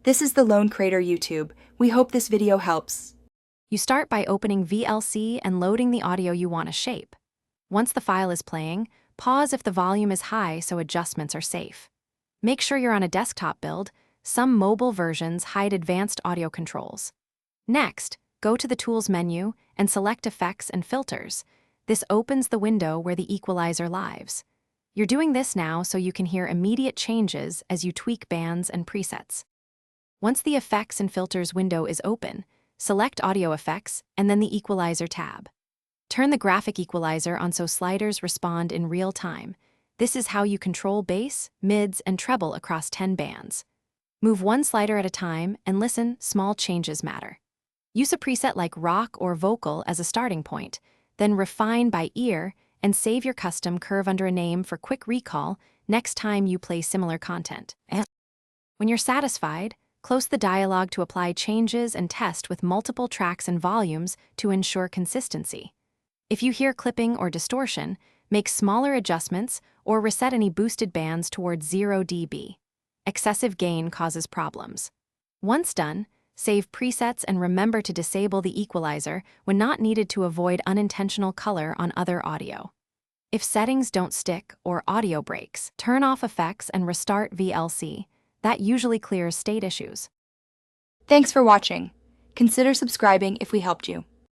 This is the Lone Crater YouTube. We hope this video helps. You start by opening VLC and loading the audio you want to shape. Once the file is playing, pause if the volume is high so adjustments are safe. Make sure you're on a desktop build. Some mobile versions hide advanced audio controls. Next, go to the Tools menu and select Effects and Filters. This opens the window where the equalizer lives. You're doing this now so you can hear immediate changes as you tweak bands and presets. Once the Effects and Filters window is open, select Audio Effects and then the Equalizer tab. Turn the graphic equalizer on so sliders respond in real time. This is how you control bass, mids, and treble across 10 bands. Move one slider at a time and listen, small changes matter. Use a preset like rock or vocal as a starting point, then refine by ear and save your custom curve under a name for quick recall next time you play similar content. When you're satisfied, close the dialog to apply changes and test with multiple tracks and volumes to ensure consistency. If you hear clipping or distortion, make smaller adjustments or reset any boosted bands towards 0 dB. Excessive gain causes problems. Once done, save presets and remember to disable the equalizer when not needed to avoid unintentional color on other audio. If settings don't stick or audio breaks, turn off effects and restart VLC. That usually clears state issues. Thanks for watching. Consider subscribing if we helped you.